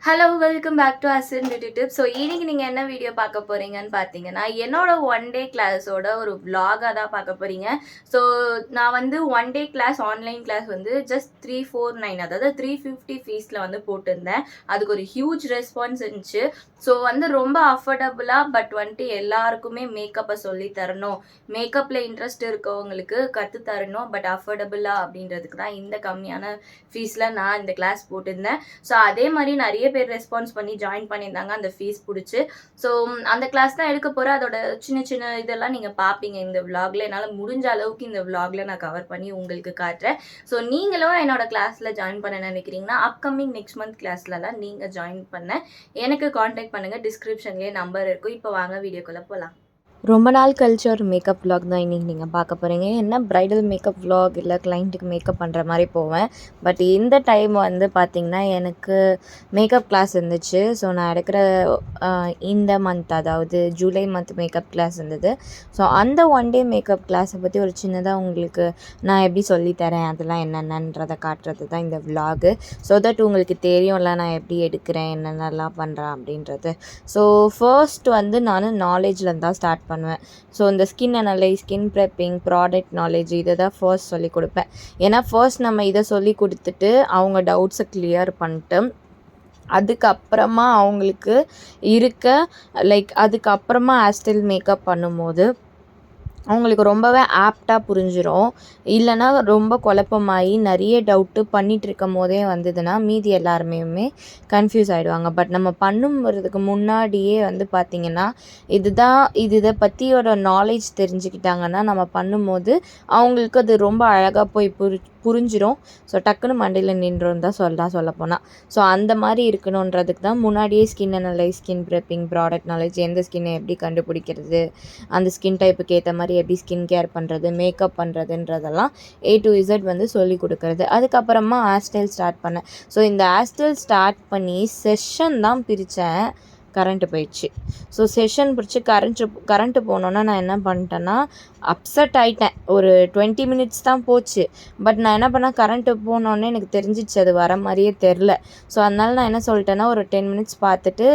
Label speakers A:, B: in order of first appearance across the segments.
A: Hello welcome back to Asin beauty tips. So இன்னைக்கு நீங்கள் என்ன வீடியோ பார்க்க போகிறீங்கன்னு பார்த்தீங்கன்னா, என்னோட ஒன் டே கிளாஸோட ஒரு vlog-ஆ தான் பார்க்க போகிறீங்க. ஸோ நான் வந்து one day class online class வந்து ஜஸ்ட் 349 அதாவது 350 ஃபீஸில் வந்து போட்டிருந்தேன். அதுக்கு ஒரு ஹியூஜ் ரெஸ்பான்ஸ் இருந்துச்சு. ஸோ வந்து ரொம்ப அஃபோர்டபுளாக பட் வந்துட்டு எல்லாருக்குமே மேக்கப்பை சொல்லி தரணும், மேக்கப்பில் இன்ட்ரெஸ்ட் இருக்கவங்களுக்கு கற்று தரணும் பட் அஃபோர்டபுளாக அப்படின்றதுக்கு தான் இந்த கம்மியான ஃபீஸில் நான் இந்த கிளாஸ் போட்டிருந்தேன். ஸோ அதே மாதிரி நிறைய பேர் ரெஸ்பான்ஸ் பண்ணி ஜாயின் பண்ணியிருந்தாங்க அந்த ஃபீஸ் பிடிச்சி. ஸோ அந்த கிளாஸ் தான் எடுக்க போகிறேன். அதோட சின்ன சின்ன இதெல்லாம் நீங்கள் பார்ப்பீங்க இந்த விலாகில். என்னால் முடிஞ்ச அளவுக்கு இந்த விலாகில் நான் கவர் பண்ணி உங்களுக்கு காட்டுறேன். ஸோ நீங்களும் என்னோட கிளாஸில் ஜாயின் பண்ண நினைக்கிறீங்கன்னா அப்கமிங் நெக்ஸ்ட் மந்த் கிளாஸ்லலாம் நீங்கள் ஜாயின் பண்ண எனக்கு காண்டாக்ட் பண்ணுங்கள். டிஸ்கிரிப்ஷன்லேயே நம்பர் இருக்கும். இப்போ வாங்க வீடியோக்குள்ளே போகலாம்.
B: ரொம்ப நாள் கழிச்சு ஒரு மேக்கப் vlog தான் இன்றைக்கி நீங்கள் பார்க்க போகிறீங்க. என்ன ப்ரைடல் மேக்கப் vlog இல்லை கிளைண்ட்டுக்கு மேக்கப் பண்ணுற மாதிரி போவேன். பட் இந்த டைம் வந்து பார்த்திங்கன்னா எனக்கு மேக்கப் கிளாஸ் இருந்துச்சு. ஸோ நான் எடுக்கிற இந்த மந்த் அதாவது ஜூலை மந்த் மேக்கப் கிளாஸ் இருந்தது. ஸோ அந்த ஒன் டே மேக்கப் கிளாஸை பற்றி ஒரு சின்னதாக உங்களுக்கு நான் எப்படி சொல்லித்தரேன் அதெல்லாம் என்னென்னன்றதை காட்டுறது தான் இந்த vlog. ஸோ தட் உங்களுக்கு தெரியும்ல நான் எப்படி எடுக்கிறேன் என்னென்னலாம் பண்ணுறேன் அப்படின்றது. ஸோ ஃபர்ஸ்ட் வந்து நான் நாலேஜில் தான் ஸ்டார்ட் பண்ணுவேன். ஸோ இந்த skin analyse, skin prepping, product knowledge இதை தான் ஃபர்ஸ்ட் சொல்லி கொடுப்பேன். ஏன்னா ஃபர்ஸ்ட் நம்ம இதை சொல்லி கொடுத்துட்டு அவங்க டவுட்ஸை கிளியர் பண்ணிட்டு அதுக்கப்புறமா அவங்களுக்கு அதுக்கப்புறமா ஹேர்ஸ்டைல் மேக்கப் பண்ணும்போது அவங்களுக்கு ரொம்பவே ஆப்டாக புரிஞ்சிடும். இல்லைனா ரொம்ப குழப்பமாகி நிறைய டவுட்டு பண்ணிகிட்டு இருக்கும் போதே வந்ததுன்னா மீதி எல்லாருமே கன்ஃபியூஸ் ஆகிடுவாங்க. பட் நம்ம பண்ணுறதுக்கு முன்னாடியே வந்து பார்த்திங்கன்னா இதை பற்றியோட நாலேஜ் தெரிஞ்சுக்கிட்டாங்கன்னா நம்ம பண்ணும்போது அவங்களுக்கு அது ரொம்ப அழகாக போய் புரிஞ்சிடும். ஸோ டக்குன்னு மண்டையில் நின்றோன்னு தான் சொல்லப்போனால். ஸோ அந்த மாதிரி இருக்கணுன்றதுக்கு தான் முன்னாடியே skin analyse, skin prepping, product knowledge, எந்த ஸ்கின்னை எப்படி கண்டுபிடிக்கிறது, அந்த ஸ்கின் டைப்புக்கு ஏற்ற மாதிரி எப்படி ஸ்கின் கேர் பண்ணுறது, மேக்கப் பண்ணுறதுன்றதெல்லாம் A to Z வந்து சொல்லி கொடுக்குறது. அதுக்கப்புறமா ஹேர்ஸ்டைல் ஸ்டார்ட் பண்ணேன். ஸோ இந்த ஹேர்ஸ்டைல் ஸ்டார்ட் பண்ணி செஷன் தான் பிரித்தேன். கரண்ட்டு போயிடுச்சு. ஸோ செஷன் பிடிச்சி கரண்ட்டு போனோன்னா நான் என்ன பண்ணிட்டேன்னா அப்செட் ஆகிட்டேன். ஒரு 20 மினிட்ஸ் தான் போச்சு. பட் நான் என்ன பண்ணேன், கரண்ட்டு போனோன்னே எனக்கு தெரிஞ்சிச்சு அது வர மாதிரியே தெரில. ஸோ அதனால நான் என்ன சொல்லிட்டேன்னா ஒரு 10 மினிட்ஸ் பார்த்துட்டு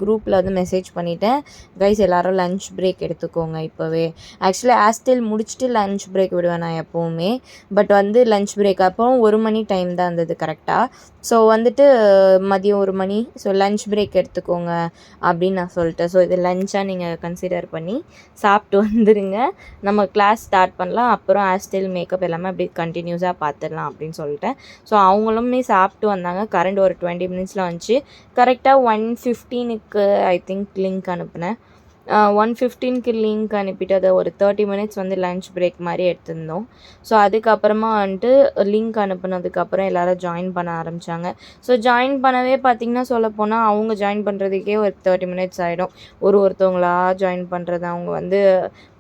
B: குரூப்பில் வந்து மெசேஜ் பண்ணிவிட்டேன், கைஸ் எல்லோரும் லன்ச் பிரேக் எடுத்துக்கோங்க இப்போவே. ஆக்சுவலி ஹேர்ஸ்டைல் முடிச்சுட்டு லன்ச் பிரேக் விடுவேன் நான் எப்போவுமே. பட் வந்து லன்ச் பிரேக் அப்போ 1 மணி டைம் தான் இருந்தது கரெக்டாக. ஸோ வந்துட்டு மதியம் 1 மணி. ஸோ லன்ச் பிரேக் எடுத்துக்கோங்க அப்படின்னு நான் சொல்லிட்டேன். ஸோ இது லன்ச்சாக நீங்கள் கன்சிடர் பண்ணி சாப்பிட்டு வந்துடுங்க, நம்ம கிளாஸ் ஸ்டார்ட் பண்ணலாம். அப்புறம் ஹேர்ஸ்டைல் மேக்கப் எல்லாமே அப்படி கண்டினியூஸாக பார்த்துடலாம் அப்படின்னு சொல்லிட்டேன். ஸோ அவங்களுமே சாப்பிட்டு வந்தாங்க. கரண்ட் ஒரு 20 மினிட்ஸில் வந்துச்சு. கரெக்டாக 1:15க்கு ஐ திங்க் லிங்க் அனுப்புனேன். 1:15க்கு லிங்க் அனுப்பிட்டு அதை ஒரு 30 மினிட்ஸ் வந்து லன்ச் பிரேக் மாதிரி எடுத்திருந்தோம். ஸோ அதுக்கப்புறமா வந்துட்டு லிங்க் அனுப்புனதுக்கப்புறம் எல்லோரும் ஜாயின் பண்ண ஆரம்பித்தாங்க. ஸோ ஜாயின் பண்ணவே பார்த்திங்கன்னா சொல்லப்போனால் அவங்க ஜாயின் பண்ணுறதுக்கே ஒரு 30 மினிட்ஸ் ஆகிடும். ஒருத்தவங்களா ஜாயின் பண்ணுறது. அவங்க வந்து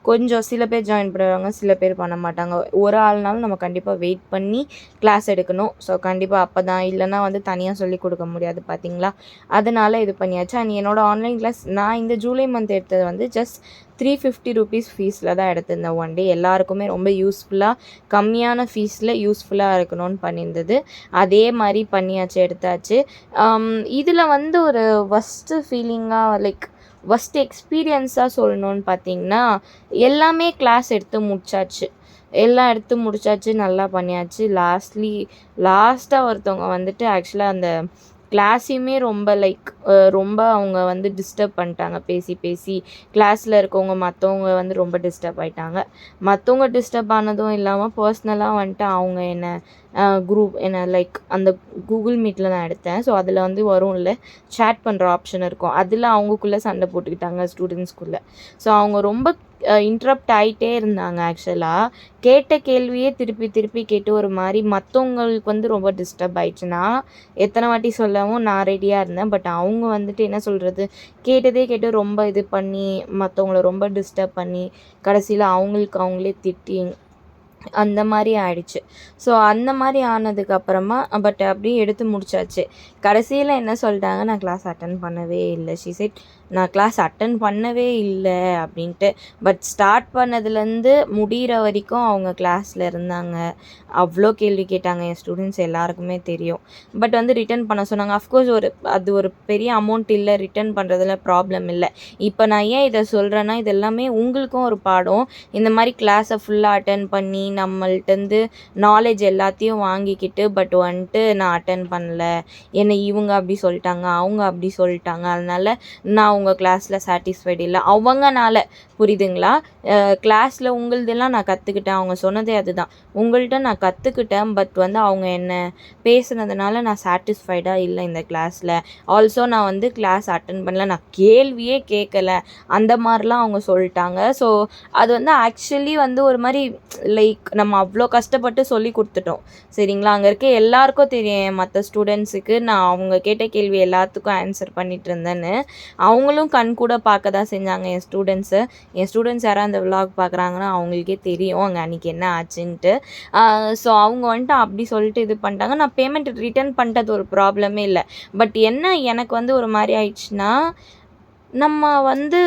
B: கொஞ்சம் சில பேர் ஜாயின் பண்ணுவாங்க, சில பேர் பண்ண மாட்டாங்க. ஒரு ஆள்னாலும் நம்ம கண்டிப்பாக வெயிட் பண்ணி கிளாஸ் எடுக்கணும். ஸோ கண்டிப்பாக அப்போ தான், இல்லைனா வந்து தனியாக சொல்லி கொடுக்க முடியாது பார்த்திங்களா. அதனால் இது பண்ணியாச்சு. அண்ட் என்னோடய ஆன்லைன் கிளாஸ் நான் இந்த ஜூலை மந்த் எடுத்தது வந்து ஜஸ்ட் 350 ருபீஸ் ஃபீஸில் தான் எடுத்திருந்தேன் ஒன் டே. எல்லாருக்குமே ரொம்ப யூஸ்ஃபுல்லாக, கம்மியான ஃபீஸில் யூஸ்ஃபுல்லாக இருக்கணும்னு பண்ணியிருந்தது. அதே மாதிரி பண்ணியாச்சு, எடுத்தாச்சு. இதில் வந்து ஒரு ஃபஸ்ட்டு ஃபீலிங்காக ஃபஸ்ட் எக்ஸ்பீரியன்ஸாக சொல்லணுன்னு பார்த்திங்கன்னா எல்லாமே கிளாஸ் எடுத்து முடிச்சாச்சு, நல்லா பண்ணியாச்சு. லாஸ்ட்டாக ஒருத்தவங்க வந்துட்டு ஆக்சுவலாக அந்த கிளாஸையுமே ரொம்ப அவங்க வந்து டிஸ்டர்ப் பண்ணிட்டாங்க. பேசி கிளாஸில் இருக்கவங்க மற்றவங்க வந்து ரொம்ப டிஸ்டர்ப் ஆகிட்டாங்க. மற்றவங்க டிஸ்டர்ப் ஆனதும் இல்லாமல் பர்சனலாக வந்துட்டு அவங்க அந்த கூகுள் மீட்டில் நான் எடுத்தேன். ஸோ அதில் வந்து வரும்ல சேட் பண்ணுற ஆப்ஷன் இருக்கும், அதில் அவங்கக்குள்ளே சண்டை போட்டுக்கிட்டாங்க ஸ்டூடெண்ட்ஸ்குள்ளே. ஸோ அவங்க ரொம்ப இன்ட்ரப்ட் ஆகிட்டே இருந்தாங்க. ஆக்சுவலாக கேட்ட கேள்வியே திருப்பி கேட்டு ஒரு மாதிரி மற்றவங்களுக்கு வந்து ரொம்ப டிஸ்டர்ப் ஆயிடுச்சுன்னா எத்தனை வாட்டி சொல்லவும் நான் ரெடியாக இருந்தேன். பட் அவங்க வந்துட்டு என்ன சொல்கிறது, கேட்டு ரொம்ப இது பண்ணி மற்றவங்கள ரொம்ப டிஸ்டர்ப் பண்ணி கடைசியில் அவங்களே திட்டி அந்த மாதிரி ஆயிடுச்சு. ஸோ அந்த மாதிரி ஆனதுக்கப்புறமா அப்படியே எடுத்து முடிச்சாச்சு. கடைசியில் என்ன சொல்லிட்டாங்க, நான் கிளாஸ் அட்டன் பண்ணவே இல்லை. ஷி செட் நான் கிளாஸ் அட்டன் பண்ணவே இல்லை அப்படின்ட்டு. பட் ஸ்டார்ட் பண்ணதுலேருந்து முடிகிற வரைக்கும் அவங்க கிளாஸில் இருந்தாங்க. அவ்வளோ கேள்வி கேட்டாங்க. என் ஸ்டூடெண்ட்ஸ் எல்லாருக்குமே தெரியும். பட் வந்து ரிட்டர்ன் பண்ண சொன்னாங்க. அஃப்கோர்ஸ் அது ஒரு பெரிய அமௌண்ட் இல்லை, ரிட்டர்ன் பண்ணுறதுல ப்ராப்ளம் இல்லை. இப்போ நான் ஏன் இதை சொல்கிறேன்னா, இது எல்லாமே உங்களுக்கும் ஒரு பாடம். இந்த மாதிரி கிளாஸை ஃபுல்லாக அட்டன் பண்ணி நம்மள்ட்டேருந்து நாலேஜ் எல்லாத்தையும் வாங்கிக்கிட்டு பட் வந்துட்டு நான் அட்டன் பண்ணல, என்னை இவங்க அப்படி சொல்லிட்டாங்க, அவங்க அப்படி சொல்லிட்டாங்க, அதனால் நான் உங்கள் கிளாஸில் சாட்டிஸ்ஃபைடு இல்லை அவங்கனால. புரியுதுங்களா? கிளாஸில் உங்களுதெல்லாம் நான் கற்றுக்கிட்டேன். அவங்க சொன்னதே அதுதான். உங்கள்கிட்ட நான் கற்றுக்கிட்டேன். பட் வந்து அவங்க என்ன பேசுனதுனால நான் சாட்டிஸ்ஃபைடாக இல்லை இந்த கிளாஸில். ஆல்சோ நான் வந்து கிளாஸ் அட்டன் பண்ணல, நான் கேள்வியே கேட்கல, அந்த மாதிரிலாம் அவங்க சொல்லிட்டாங்க. ஸோ அது வந்து ஆக்சுவலி வந்து ஒரு மாதிரி லைக் நம்ம அவ்வளோ கஷ்டப்பட்டு சொல்லி கொடுத்துட்டோம். சரிங்களா? அங்கே இருக்க எல்லாருக்கும் தெரியும், மற்ற ஸ்டூடெண்ட்ஸுக்கு நான் அவங்க கேட்ட கேள்வி எல்லாத்துக்கும் ஆன்சர் பண்ணிட்டு இருந்தேன்னு. அவங்களும் கண் கூட பார்க்க தான் செஞ்சாங்க என் ஸ்டூடெண்ட்ஸ் யாராவது அந்த விலாக் பார்க்குறாங்கன்னா அவங்களுக்கே தெரியும் அங்கே அன்றைக்கி என்ன ஆச்சுன்ட்டு. ஸோ அவங்க வந்துட்டு அப்படி சொல்லிட்டு இது பண்ணிட்டாங்க. நான் பேமெண்ட் ரிட்டர்ன் பண்ணிட்டது ஒரு ப்ராப்ளமே இல்லை. பட் என்ன எனக்கு வந்து ஒரு மாதிரி ஆயிடுச்சுன்னா, நம்ம வந்து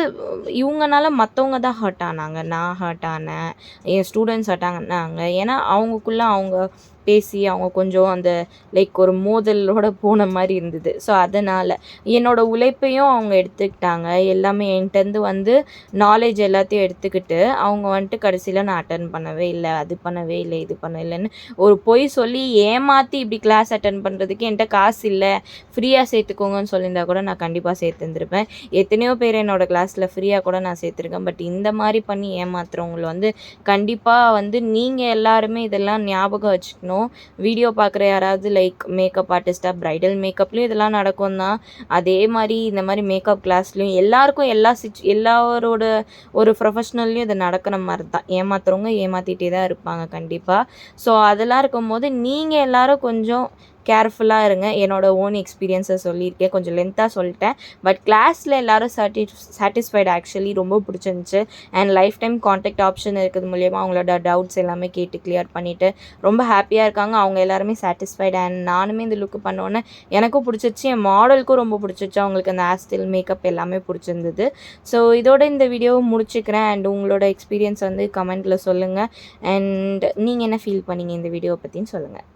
B: இவங்கனால மற்றவங்க தான் ஹர்ட் ஆனாங்க, நான் ஹர்ட் ஆனேன், என் ஸ்டூடெண்ட்ஸ் ஹர்ட் ஆனாங்க. ஏன்னா அவங்களுக்குள்ளே அவங்க பேசி அவங்க கொஞ்சம் அந்த லைக் ஒரு மோதலோட போன மாதிரி இருந்தது. ஸோ அதனால் என்னோடய உழைப்பையும் அவங்க எடுத்துக்கிட்டாங்க. எல்லாமே என்கிட்டேருந்து வந்து நாலேஜ் எல்லாத்தையும் எடுத்துக்கிட்டு அவங்க வந்துட்டு கடைசியில் நான் அட்டன் பண்ணவே இல்லை, அது பண்ணவே இல்லை, இது பண்ண இல்லைன்னு ஒரு பொய் சொல்லி ஏமாற்றி இப்படி கிளாஸ் அட்டன் பண்ணுறதுக்கு என்கிட்ட காசு இல்லை, ஃப்ரீயாக சேர்த்துக்கோங்கன்னு சொல்லியிருந்தா கூட நான் கண்டிப்பாக சேர்த்துருந்துருப்பேன். எத்தனையோ பேர் என்னோடய கிளாஸில் ஃப்ரீயாக கூட நான் சேர்த்துருக்கேன். பட் இந்த மாதிரி பண்ணி ஏமாத்துறவங்களை வந்து கண்டிப்பாக வந்து நீங்கள் எல்லாருமே இதெல்லாம் ஞாபகம் வச்சுக்கணும். வீடியோ பார்க்குற யாராவது லைக் மேக்கப் ஆர்டிஸ்ட்டாக ப்ரைடல் மேக்கப்லேயும் இதெல்லாம் நடக்கும் தான். அதே மாதிரி இந்த மாதிரி மேக்கப் கிளாஸ்லேயும் எல்லாருக்கும் எல்லாரோட ஒரு ப்ரொஃபஷ்னல்லையும் இது நடக்கிற மாதிரி தான். ஏமாத்துறவங்க ஏமாற்றிட்டே தான் இருப்பாங்க கண்டிப்பாக. ஸோ அதெல்லாம் இருக்கும்போது நீங்கள் எல்லோரும் கொஞ்சம் கேர்ஃபுல்லாக இருங்க. என்னோடய ஓன் எக்ஸ்பீரியன்ஸை சொல்லியிருக்கேன், கொஞ்சம் லென்த்தாக சொல்லிட்டேன். பட் கிளாஸில் எல்லோரும் சாட்டிஸ்ஃபைடு. ஆக்சுவலி ரொம்ப பிடிச்சிருந்துச்சு. And life time contact option இருக்கிறது மூலிமா அவங்களோட டவுட்ஸ் எல்லாமே கேட்டு கிளியர் பண்ணிவிட்டு ரொம்ப ஹாப்பியாக இருக்காங்க. அவங்க எல்லாருமே சாட்டிஸ்ஃபைடு. அண்ட் நானுமே இந்த லுக்கு பண்ணோன்னே எனக்கும் பிடிச்சிருச்சு, என் மாடலுக்கும் ரொம்ப பிடிச்சிருச்சு. அவங்களுக்கு அந்த ஹேர் ஸ்டைல் மேக்கப் எல்லாமே பிடிச்சிருந்தது. ஸோ இதோட இந்த வீடியோவை முடிச்சுக்கிறேன். அண்ட் உங்களோட எக்ஸ்பீரியன்ஸ் வந்து கமெண்ட்டில் சொல்லுங்கள். அண்ட் நீங்கள் என்ன ஃபீல் பண்ணீங்க இந்த வீடியோவை பற்றின்னு சொல்லுங்கள்.